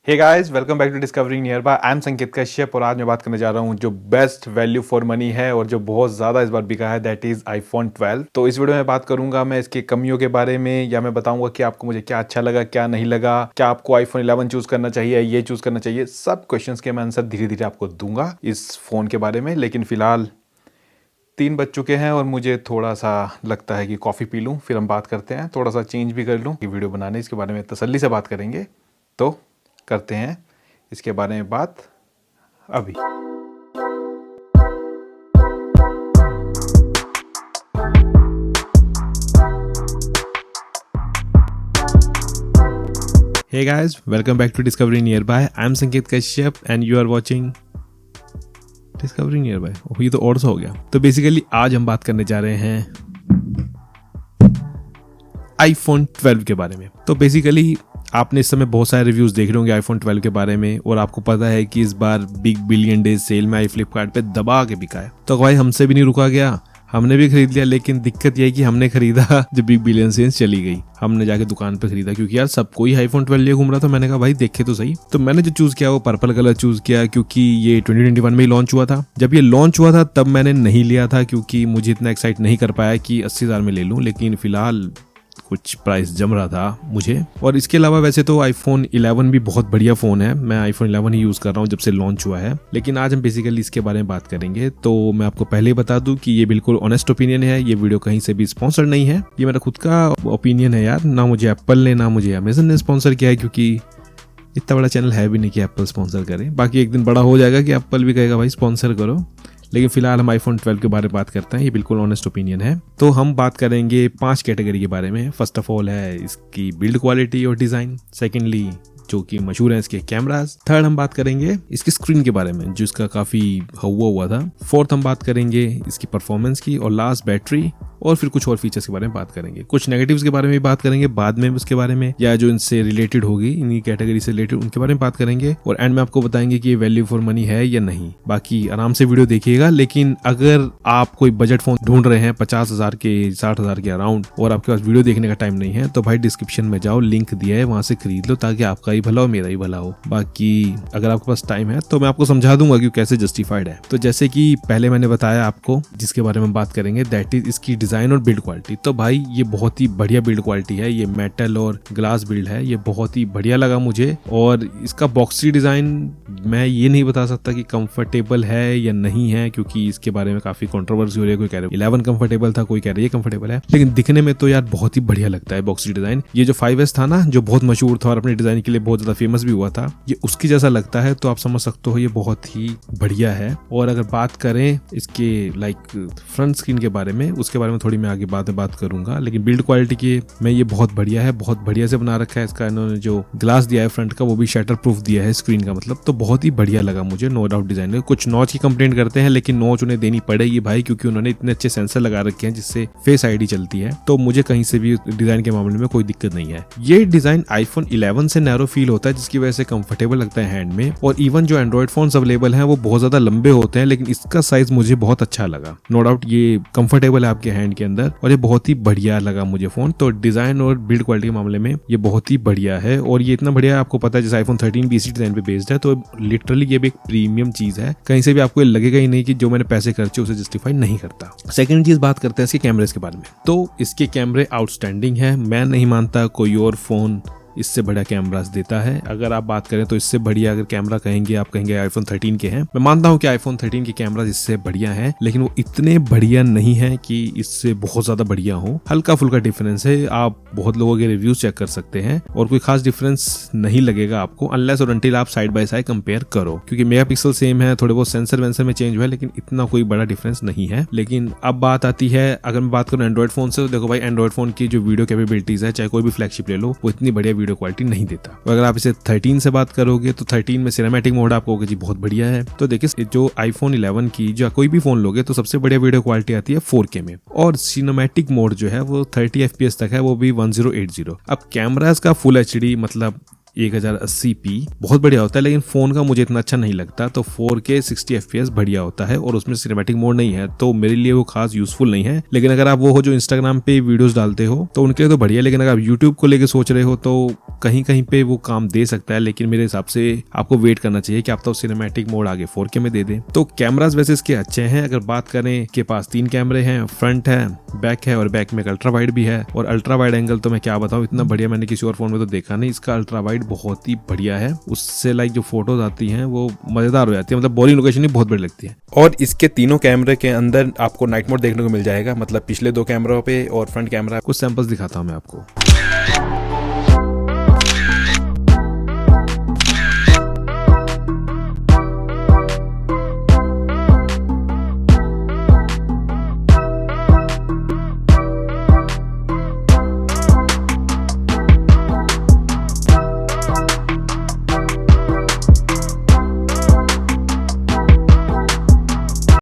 Hey guys, welcome back to discovering nearby. I am Sanket Kashyap और आज मैं बात करने जा रहा हूँ जो बेस्ट वैल्यू फॉर मनी है और जो बहुत ज़्यादा इस बार बिका है, दैट इज़ आईफोन 12। तो इस वीडियो में बात करूंगा मैं इसकी कमियों के बारे में, या मैं बताऊंगा कि आपको मुझे क्या अच्छा लगा क्या नहीं लगा, क्या आपको आईफोन 11 चूज़ करना चाहिए, ये चूज़ करना चाहिए। सब क्वेश्चन के मैं आंसर धीरे धीरे आपको दूंगा इस फ़ोन के बारे में। लेकिन फ़िलहाल 3 बज चुके हैं और मुझे थोड़ा सा लगता है कि कॉफ़ी पी लूँ, फिर हम बात करते हैं। थोड़ा सा चेंज भी कर लूँ कि वीडियो बनाने इसके बारे में तसल्ली से बात करेंगे। तो करते हैं इसके बारे में बात अभी। Hey guys, welcome back to Discovery Nearby. I'm संकेत Kashyap and you are watching Discovery Nearby। ये तो और सा हो गया। तो बेसिकली आज हम बात करने जा रहे हैं आईफोन 12 के बारे में। तो बेसिकली आपने इस समय बहुत सारे रिव्यूज़ देख रहे होंगे आईफोन 12 के बारे में, और आपको पता है कि इस बार बिग बिलियन डेज सेल में फ्लिपकार्ट पे दबा के बिका है। तो भाई हमसे भी नहीं रुका गया, हमने भी खरीद लिया। लेकिन दिक्कत यह है कि हमने खरीदा जब बिग बिलियन सेल चली गई, हमने जाके दुकान पे खरीदा, क्योंकि यार सब कोई आईफोन 12 लिए घूम रहा था। मैंने कहा भाई देखे तो सही। तो मैंने जो चूज़ किया वो पर्पल कलर चूज़ किया, क्योंकि ये 2021 में ही लॉन्च हुआ था। जब ये लॉन्च हुआ था तब मैंने नहीं लिया था, क्योंकि मुझे इतना एक्साइट नहीं कर पाया कि 80,000 में ले लूँ। लेकिन फिलहाल कुछ प्राइस जम रहा था मुझे। और इसके अलावा वैसे तो आईफोन 11 भी बहुत बढ़िया फ़ोन है, मैं आईफोन 11 ही यूज़ कर रहा हूँ जब से लॉन्च हुआ है। लेकिन आज हम बेसिकली इसके बारे में बात करेंगे। तो मैं आपको पहले ही बता दूं कि ये बिल्कुल ऑनेस्ट ओपिनियन है, ये वीडियो कहीं से भी स्पॉन्सर नहीं है, ये मेरा खुद का ओपिनियन है यार। ना मुझे एप्पल ने ना मुझे अमेजन ने स्पॉन्सर किया है, क्योंकि इतना बड़ा चैनल है भी नहीं कि एप्पल स्पॉन्सर करे। बाकी एक दिन बड़ा हो जाएगा कि एप्पल भी कहेगा भाई स्पॉन्सर करो। लेकिन फिलहाल हम आईफोन 12 के बारे में बात करते हैं, ये बिल्कुल ऑनेस्ट ओपिनियन है। तो हम बात करेंगे 5 कैटेगरी के बारे में। फर्स्ट ऑफ ऑल है इसकी बिल्ड क्वालिटी और डिज़ाइन, सेकेंडली जो कि मशहूर है इसके कैमरास, थर्ड हम बात करेंगे इसकी स्क्रीन के बारे में जो इसका काफ़ी हुआ था, फोर्थ हम बात करेंगे इसकी परफॉर्मेंस की, और लास्ट बैटरी, और फिर कुछ और फीचर्स के बारे में बात करेंगे। कुछ नेगेटिव्स के बारे में भी बात करेंगे बाद में उसके बारे में, या जो इनसे रिलेटेड होगी, इन्हीं कैटेगरी से रिलेटेड, उनके बारे में बात करेंगे। और एंड में आपको बताएंगे कि ये वैल्यू फॉर मनी है या नहीं। बाकी आराम से वीडियो देखिएगा। लेकिन अगर आप कोई बजट फोन ढूंढ रहे हैं 50,000 के 60,000 के अराउंड, और आपके पास वीडियो देखने का टाइम नहीं है, तो भाई डिस्क्रिप्शन में जाओ, लिंक दिया है, वहां से खरीद लो, ताकि आपका ही भला हो मेरा ही भला हो। बाकी अगर आपके पास टाइम है तो मैं आपको समझा दूंगा कि कैसे जस्टिफाइड है। तो जैसे कि पहले मैंने बताया आपको, जिसके बारे में बात करेंगे, दैट इज इसकी डिजाइन और बिल्ड क्वालिटी। तो भाई ये बहुत ही बढ़िया बिल्ड क्वालिटी है, ये मेटल और ग्लास बिल्ड है, ये बहुत ही बढ़िया लगा मुझे। और इसका बॉक्सी डिजाइन मैं ये नहीं बता सकता कि कंफर्टेबल है या नहीं है, क्योंकि इसके बारे में काफी कंट्रोवर्सी हो रही है। कोई कह रहा है 11 कंफर्टेबल था, कोई कह रहा है ये कंफर्टेबल है, लेकिन दिखने में तो यार बहुत ही बढ़िया लगता है बॉक्सी डिजाइन। ये जो 5S था ना, जो बहुत मशहूर था और अपने डिजाइन के लिए बहुत ज्यादा फेमस भी हुआ था, ये उसकी जैसा लगता है। तो आप समझ सकते हो ये बहुत ही बढ़िया है। और अगर बात करें इसके फ्रंट स्क्रीन के बारे में, उसके बारे में थोड़ी मैं आगे बाद में बात करूंगा। लेकिन बिल्ड क्वालिटी की में ये बहुत बढ़िया है, बहुत बढ़िया से बना रखा है। इसका इन्होंने जो ग्लास दिया है फ्रंट का, वो भी शटर प्रूफ दिया है स्क्रीन का, मतलब तो बहुत ही बढ़िया लगा मुझे, नो डाउट। डिजाइन में कुछ नॉच की कंप्लेंट करते हैं, लेकिन नॉच उन्हें देनी पड़ेगी भाई, क्योंकि उन्होंने इतने अच्छे सेंसर लगा रखे हैं जिससे फेस आईडी चलती है। तो मुझे कहीं से भी डिजाइन के मामले में कोई दिक्कत नहीं है। ये डिजाइन आईफोन 11 से नैरो फील होता है, जिसकी वजह से कंफर्टेबल लगता है हैंड में। और इवन जो एंड्रॉइड फोन्स अवेलेबल हैं वो बहुत ज्यादा लंबे होते हैं, लेकिन इसका साइज मुझे बहुत अच्छा लगा। नो डाउट ये कंफर्टेबल है आपके हैंड के अंदर, और ये बहुत ही बढ़िया लगा मुझे फोन। तो डिजाइन और बिल्ड क्वालिटी के मामले में ये बहुत ही बढ़िया है। और ये इतना बढ़िया है, आपको पता है जैसे आईफोन 13 भी इसी डिजाइन पे बेस्ड है, तो लिटरली ये भी एक प्रीमियम चीज है। कहीं से भी आपको ये लगेगा ही नहीं कि जो मैंने पैसे खर्चे उसे जस्टिफाई नहीं करता। सेकंड चीज बात करते हैं इसके कैमरेज के बारे में। तो इसके कैमरे आउटस्टैंडिंग है, मैं नहीं मानता कोई और फोन इससे बढ़िया कैमरास देता है। अगर आप बात करें तो इससे बढ़िया अगर कैमरा कहेंगे, आप कहेंगे आईफोन 13 के हैं। मैं मानता हूं कि आईफोन 13 के कैमरास इससे बढ़िया हैं, लेकिन वो इतने बढ़िया नहीं है कि इससे बहुत ज्यादा बढ़िया हो। हल्का फुल्का डिफरेंस है, आप बहुत लोगों के रिव्यूज चेक कर सकते हैं, और कोई खास डिफरेंस नहीं लगेगा आपको, अनलेस और अनटिल आप साइड बाय साइड कंपेयर करो। क्योंकि मेगापिक्सल सेम है, थोड़े बहुत सेंसर वेंसर में चेंज हुआ है, लेकिन इतना कोई बड़ा डिफरेंस नहीं है। लेकिन अब बात आती है, अगर मैं बात करूं एंड्रॉइड फोन से, तो देखो भाई एंड्रॉइड फोन की जो वीडियो कैपेबिलिटीज है, चाहे कोई भी फ्लैगशिप ले लो, वो इतनी बढ़िया वीडियो क्वालिटी नहीं देता। अगर आप इसे 13 से बात करोगे तो 13 में सिनेमैटिक मोड आपको जी बहुत बढ़िया है। तो देखिए जो आईफोन 11 की जो कोई भी फोन लोगे तो सबसे बढ़िया वीडियो क्वालिटी आती है 4K में, और सिनेमैटिक मोड जो है वो 30 FPS तक है, वो भी 1080। अब कैमरास का फुल HD मतलब 1080p बहुत बढ़िया होता है, लेकिन फोन का मुझे इतना अच्छा नहीं लगता। तो 4K 60 FPS बढ़िया होता है और उसमें सिनेमैटिक मोड नहीं है, तो मेरे लिए वो खास यूजफुल नहीं है। लेकिन अगर आप वो हो जो इंस्टाग्राम पे वीडियोस डालते हो तो उनके लिए तो बढ़िया, लेकिन अगर आप यूट्यूब को लेके सोच रहे हो तो कहीं कहीं पे वो काम दे सकता है, लेकिन मेरे हिसाब से आपको वेट करना चाहिए कि आप तो सिनेमैटिक मोड आगे 4K में दे दें। तो कैमरास वैसे इसके अच्छे हैं। अगर बात करें के पास 3 कैमरे हैं, फ्रंट है, बैक है और बैक में एक अल्ट्रा वाइड भी है। और अल्ट्रा वाइड एंगल तो मैं क्या बताऊं, इतना बढ़िया मैंने किसी और फोन में तो देखा नहीं। इसका अल्ट्रा वाइड बहुत ही बढ़िया है, उससे लाइक जो फोटोज आती हैं वो मजेदार हो जाती है, मतलब बोरिंग लोकेशन ही बहुत बड़ी लगती है। और इसके तीनों कैमरे के अंदर आपको नाइट मोड देखने को मिल जाएगा, मतलब पिछले 2 कैमरों पे और फ्रंट कैमरा। कुछ सैंपल्स दिखाता हूं मैं आपको।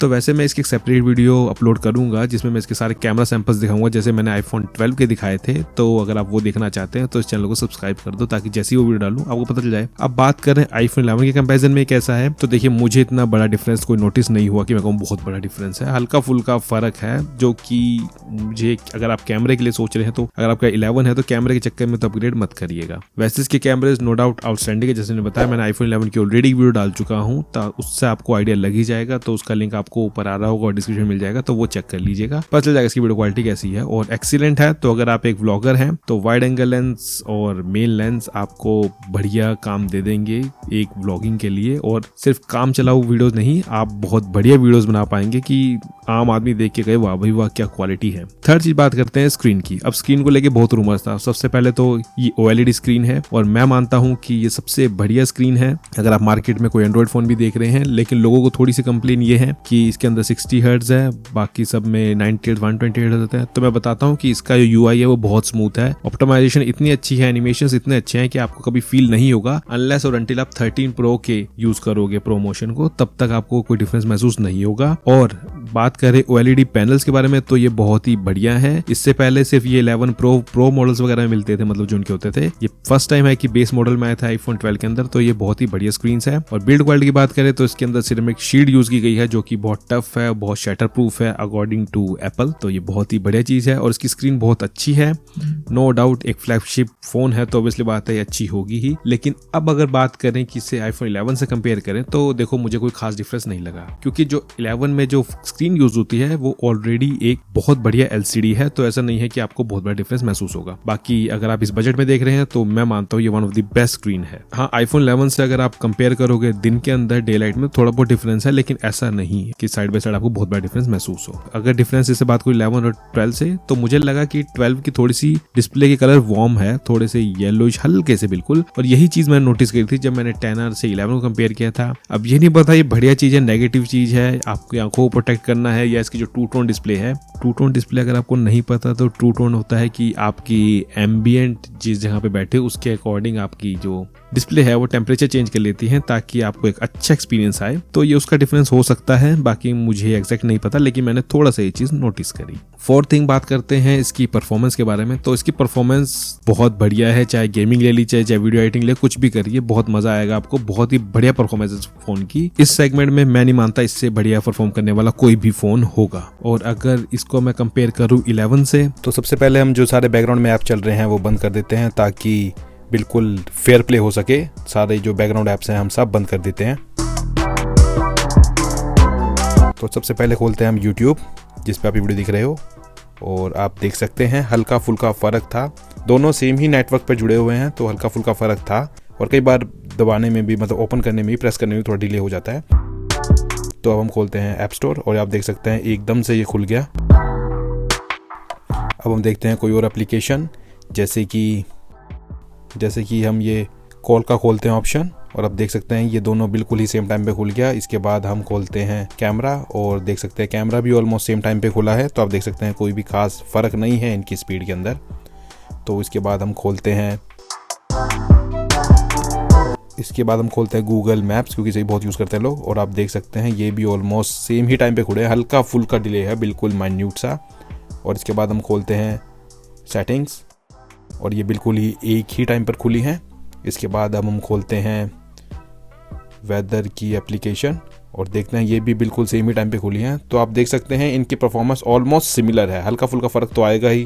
तो वैसे मैं इसकी एक सेपरेट वीडियो अपलोड करूंगा जिसमें मैं इसके सारे कैमरा सैंपल्स दिखाऊंगा, जैसे मैंने आईफोन 12 के दिखाए थे। तो अगर आप वो देखना चाहते हैं तो इस चैनल को सब्सक्राइब कर दो, ताकि जैसी वो वीडियो डालूं आपको पता चल जाए। अब बात करें आईफोन 11 के कंपैरिजन में कैसा है, तो देखिए मुझे इतना बड़ा डिफरेंस कोई नोटिस नहीं हुआ कि मैं कहूँ बहुत बड़ा डिफरेंस है। हल्का फुल्का फर्क है, जो कि मुझे, अगर आप कैमरे के लिए सोच रहे हैं तो अगर आपका 11 है तो कैमरे के चक्कर में तो अपग्रेड मत करिएगा। वैसे इसके कैमरे नो डाउट आउटस्टैंडिंग है, जैसे मैंने बताया मैंने आईफोन 11 की ऑलरेडी वीडियो डाल चुका हूँ, तो उससे आपको आइडिया लग ही जाएगा। तो उसका लिंक आपको ऊपर आ रहा होगा, डिस्क्रिप्शन मिल जाएगा, तो वो चेक कर लीजिएगा, पता चल जाएगा इसकी वीडियो क्वालिटी कैसी है। और एक्सीलेंट है। तो अगर आप एक व्लॉगर हैं तो वाइड एंगल लेंस और मेन लेंस आपको बढ़िया काम दे देंगे एक व्लॉगिंग के लिए। और सिर्फ काम चलाऊ वीडियोस नहीं, आप बहुत बढ़िया वीडियोस बना पाएंगे कि आम आदमी देख के कहे वाह भाई वाह क्या क्वालिटी है। थर्ड चीज बात करते हैं स्क्रीन की। अब स्क्रीन को लेके बहुत रूमर्स था। सबसे पहले तो ये OLED स्क्रीन है और मैं मानता हूं कि ये सबसे बढ़िया स्क्रीन है अगर आप मार्केट में कोई एंड्रॉइड फोन भी देख रहे हैं। लेकिन लोगों को थोड़ी सी कंप्लेन ये है कि इसके अंदर 60 हर्ट्ज है, बाकी सब में 98 128 होता है। तो मैं बताता हूँ कि इसका जो UI है वो बहुत स्मूथ है, ऑप्टिमाइजेशन इतनी अच्छी है, एनिमेशंस इतने अच्छे हैं कि आपको कभी फील नहीं होगा अनलेस और अनटिल आप 13 प्रो के यूज करोगे प्रोमोशन को, तब तक आपको कोई डिफरेंस महसूस नहीं होगा। और बात करें OLED पैनल्स के बारे में तो ये बहुत ही बढ़िया है। इससे पहले सिर्फ ये 11 प्रो मॉडल्स वगैरह में मिलते थे, मतलब जो उनके होते थे। ये फर्स्ट टाइम है कि बेस मॉडल में आया था आईफोन 12 के अंदर, तो ये बहुत ही बढ़िया स्क्रीन है। और बिल्ड क्वालिटी की बात करें तो इसके अंदर सिरेमिक शील्ड यूज की गई है, जो कि बहुत टफ है, बहुत शटर प्रूफ है अकॉर्डिंग टू एप्पल। तो ये बहुत ही बढ़िया चीज है और इसकी स्क्रीन बहुत अच्छी है। नो डाउट एक फ्लैगशिप फोन है तो ऑब्वियसली बात है अच्छी होगी ही। लेकिन अब अगर बात करें कि इसे आईफोन 11 से कंपेयर करें तो देखो मुझे कोई खास डिफरेंस नहीं लगा, क्योंकि जो 11 में जो स्क्रीन यूज होती है वो ऑलरेडी एक बहुत बढ़िया LCD है। तो ऐसा नहीं है कि आपको बहुत बड़ा डिफरेंस महसूस होगा। बाकी अगर आप इस बजट में देख रहे हैं तो मैं मानता हूँ ये one of the best screen है। हाँ, आईफोन 11 से अगर आप कंपेयर करोगे दिन के अंदर डे लाइट में थोड़ा बहुत डिफरेंस है, लेकिन ऐसा नहीं है कि साइड बाय साइड आपको बहुत बड़ा डिफरेंस महसूस हो। अगर डिफरेंस जैसे बात करूं 11 और 12 से, तो मुझे लगा कि 12 की थोड़ी सी डिस्प्ले के कलर वार्म है, थोड़े से येलोइश हल्के से बिल्कुल। और यही चीज मैंने नोटिस की थी जब मैंने 10R से 11 को कंपेयर किया था। अब ये नहीं पता ये बढ़िया चीज है नेगेटिव चीज है, आपकी आंखों को प्रोटेक्ट करना है, या इसकी जो टू टोन डिस्प्ले है। टू टोन डिस्प्ले अगर आपको नहीं पता तो टू टोन होता है कि आपकी एम्बियंट जिस जगह पे बैठे उसके अकॉर्डिंग आपकी जो डिस्प्ले है वो टेम्परेचर चेंज कर लेती है ताकि आपको एक अच्छा एक्सपीरियंस आए। तो ये उसका डिफरेंस हो सकता है, बाकी मुझे एग्जैक्ट नहीं पता, लेकिन मैंने थोड़ा सा ये चीज नोटिस करी। फोर्थ थिंग बात करते हैं इसकी परफॉर्मेंस के बारे में। तो इसकी परफॉर्मेंस बहुत बढ़िया है, चाहे गेमिंग ले ली चाहे वीडियो एडिटिंग ले, कुछ भी करिए बहुत मजा आएगा आपको। बहुत ही बढ़िया परफॉर्मेंस है फोन की। इस सेगमेंट में मैं नहीं मानता इससे बढ़िया परफॉर्म करने वाला कोई भी फोन होगा। और अगर इसको मैं कंपेयर करूं 11 से, तो सबसे पहले हम जो सारे बैकग्राउंड में ऐप चल रहे हैं वो बंद कर देते हैं ताकि बिल्कुल फेयर प्ले हो सके। सारे जो बैकग्राउंड ऐप्स हैं हम सब बंद कर देते हैं। तो सबसे पहले खोलते हैं हम YouTube, जिस पे आप वीडियो दिख रहे हो, और आप देख सकते हैं हल्का फुल्का फ़र्क था। दोनों सेम ही नेटवर्क पे जुड़े हुए हैं तो हल्का फुल्का फ़र्क था। और कई बार दबाने में भी, मतलब ओपन करने में भी, प्रेस करने में भी थोड़ा डिले हो जाता है। तो अब हम खोलते हैं ऐप स्टोर और आप देख सकते हैं एकदम से ये खुल गया। अब हम देखते हैं कोई और एप्लीकेशन, जैसे कि हम ये कॉल का खोलते हैं ऑप्शन, और अब देख सकते हैं ये दोनों बिल्कुल ही सेम टाइम पे खुल गया। इसके बाद हम खोलते हैं कैमरा और देख सकते हैं कैमरा भी ऑलमोस्ट सेम टाइम पे खुला है। तो आप देख सकते हैं कोई भी खास फ़र्क नहीं है इनकी स्पीड के अंदर। तो इसके बाद हम खोलते हैं गूगल मैप्स, क्योंकि इसे बहुत यूज़ करते हैं लोग। और आप देख सकते हैं ये भी ऑलमोस्ट सेम ही टाइम पे खुले हैं, हल्का फुल्का डिले है, बिल्कुल माइन्यूट सा। और इसके बाद हम खोलते हैं सेटिंग्स और ये बिल्कुल ही एक ही टाइम पर खुली हैं। इसके बाद अब हम खोलते हैं वेदर की एप्लीकेशन और देखते हैं, ये भी बिल्कुल सेम ही टाइम पे खुली है। तो आप देख सकते हैं इनकी परफॉर्मेंस ऑलमोस्ट सिमिलर है, हल्का फुल्का फ़र्क तो आएगा ही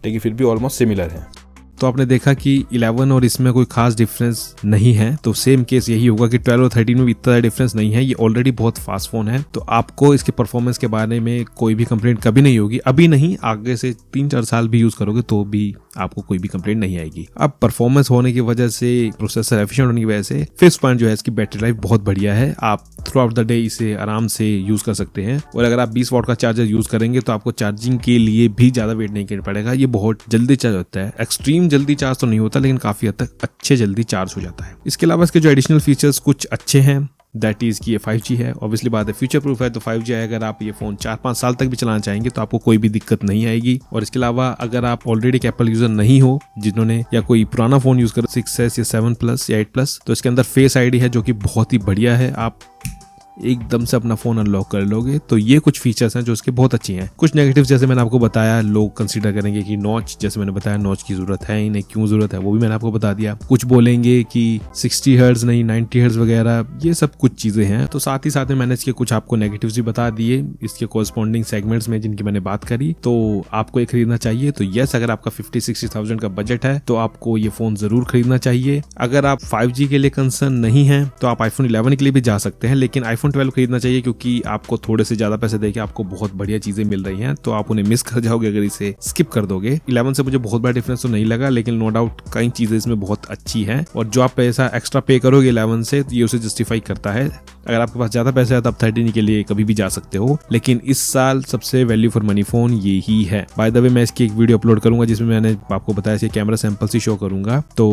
लेकिन फिर भी ऑलमोस्ट सिमिलर है। तो आपने देखा कि 11 और इसमें कोई खास डिफरेंस नहीं है, तो सेम केस यही होगा कि 12 और 13 में भी इतना डिफरेंस नहीं है। ये ऑलरेडी बहुत फास्ट फोन है, तो आपको इसके परफॉर्मेंस के बारे में कोई भी कंप्लेंट कभी नहीं होगी, अभी नहीं, आगे से 3-4 साल भी यूज करोगे तो भी आपको कोई भी कंप्लेंट नहीं आएगी। अब परफॉर्मेंस होने की वजह से, प्रोसेसर एफिशिएंट होने की वजह से, फिफ्थ पॉइंट जो है इसकी बैटरी लाइफ बहुत बढ़िया है। आप थ्रू आउट द डे इसे आराम से यूज कर सकते हैं और अगर आप 20 वाट का चार्जर यूज करेंगे तो आपको चार्जिंग के लिए भी ज्यादा वेट नहीं करना पड़ेगा। ये बहुत जल्दी चार्ज होता है, एक्सट्रीम जल्दी चार्ज तो नहीं होता लेकिन काफी हद तक अच्छे जल्दी चार्ज हो जाता है। इसके अलावा इसके जो एडिशनल फीचर्स कुछ अच्छे हैं, दैट इज कि ये 5G है। ऑब्वियसली बात है, फ्यूचर प्रूफ है, तो 5G है। अगर आप ये फोन 4-5 साल तक भी चलाना चाहेंगे तो आपको कोई भी दिक्कत नहीं आएगी। और इसके अलावा अगर आप ऑलरेडी एक एप्पल यूजर नहीं हो, जिन्होंने या कोई पुराना फोन यूज कर 6S या 7+ या 8+, तो इसके अंदर फेस आईडी है जो कि बहुत ही बढ़िया है। आप एकदम से अपना फोन अनलॉक कर लोगे। तो ये कुछ फीचर्स हैं जो इसके बहुत अच्छी हैं। कुछ नेगेटिव जैसे मैंने आपको बताया, लोग कंसीडर करेंगे कि नॉच, जैसे मैंने बताया नॉच की जरूरत है ही नहीं, क्यों जरूरत है वो भी मैंने आपको बता दिया। कुछ बोलेंगे कि 60 हर्ट्ज नहीं 90 हर्ट्ज वगैरह, ये सब कुछ चीजें हैं। तो साथ ही साथ में मैंने इसके कुछ आपको नेगेटिव्स भी बता दिए इसके कोरस्पॉन्डिंग सेगमेंट्स में जिनकी मैंने बात करी। तो आपको ये खरीदना चाहिए तो यस, अगर आपका 50-60,000 का बजट है तो आपको ये फोन जरूर खरीदना चाहिए। अगर आप 5G के लिए कंसर्न नहीं है तो आप iPhone 11 के लिए भी जा सकते हैं, लेकिन iPhone 12 खरीदना चाहिए क्योंकि आपको थोड़े से ज्यादा पैसे देके आपको बहुत बढ़िया चीजें मिल रही हैं, तो आप उन्हें मिस कर जाओगे अगर इसे स्किप कर दोगे। 11 से मुझे बहुत बड़ा डिफरेंस तो नहीं लगा, लेकिन नो डाउट कई चीजें इसमें बहुत अच्छी हैं और जो आप पैसा एक्स्ट्रा पे करोगे 11 से, तो ये उसे जस्टिफाई करता है। अगर आपके पास ज्यादा पैसा है तो आप 13 के लिए कभी भी जा सकते हो, लेकिन इस साल सबसे वैल्यू फॉर मनी फोन ये ही है। बाय द वे, मैं इसकी एक वीडियो अपलोड करूंगा जिसमें मैंने आपको बताया कि कैमरा सैंपल्स ही शो करूंगा। तो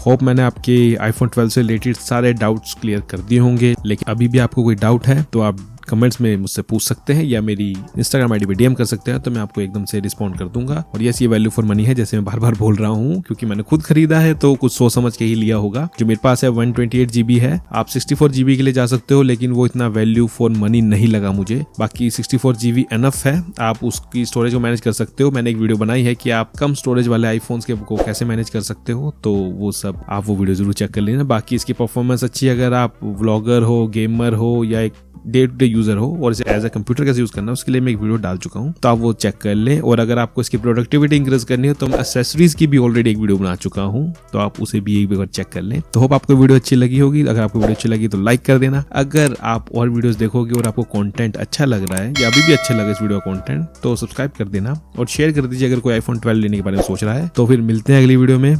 होप मैंने आपके iPhone 12 से रिलेटेड सारे डाउट्स क्लियर कर दिए होंगे, लेकिन अभी भी आपको कोई डाउट है तो आप कमेंट्स में मुझसे पूछ सकते हैं या मेरी इंस्टाग्राम आईडी पे DM कर सकते हैं, तो मैं आपको एकदम से रिस्पॉन्ड कर दूंगा। और यस, ये वैल्यू फॉर मनी है, जैसे मैं बार बार बोल रहा हूँ, क्योंकि मैंने खुद खरीदा है तो कुछ सोच समझ के ही लिया होगा। जो मेरे पास है 128 GB है, आप 64 GB के लिए जा सकते हो, लेकिन वो इतना वैल्यू फॉर मनी नहीं लगा मुझे। बाकी 64 GB एनफ है, आप उसकी स्टोरेज को मैनेज कर सकते हो। मैंने एक वीडियो बनाई है कि आप कम स्टोरेज वाले आईफोन्स के को कैसे मैनेज कर सकते हो, तो वो सब आप वो वीडियो जरूर चेक कर लेना। बाकी इसकी परफॉर्मेंस अच्छी है, अगर आप व्लॉगर हो, गेमर हो या एक डे टू डे यूजर हो और इसे एज ए कंप्यूटर कैसे यूज करना है उसके लिए मैं एक वीडियो डाल चुका हूं, तो आप वो चेक कर लें। और अगर आपको इसकी प्रोडक्टिविटी इंक्रीज करनी हो तो मैं एक्सेसरीज की भी ऑलरेडी एक वीडियो बना चुका हूं, तो आप उसे भी एक बार चेक कर लें। तो होप आपको वीडियो अच्छी लगी होगी। अगर आपको वीडियो अच्छी लगी तो लाइक कर देना। अगर आप और वीडियोस देखोगे और आपको कंटेंट अच्छा लग रहा है या अभी भी अच्छा लगे इस वीडियो का कंटेंट, तो सब्सक्राइब कर देना और शेयर कर दीजिए अगर कोई iPhone 12 लेने के बारे में सोच रहा है। तो फिर मिलते हैं अगली वीडियो में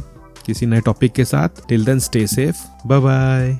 किसी नए टॉपिक के साथ। Till then stay safe, bye bye.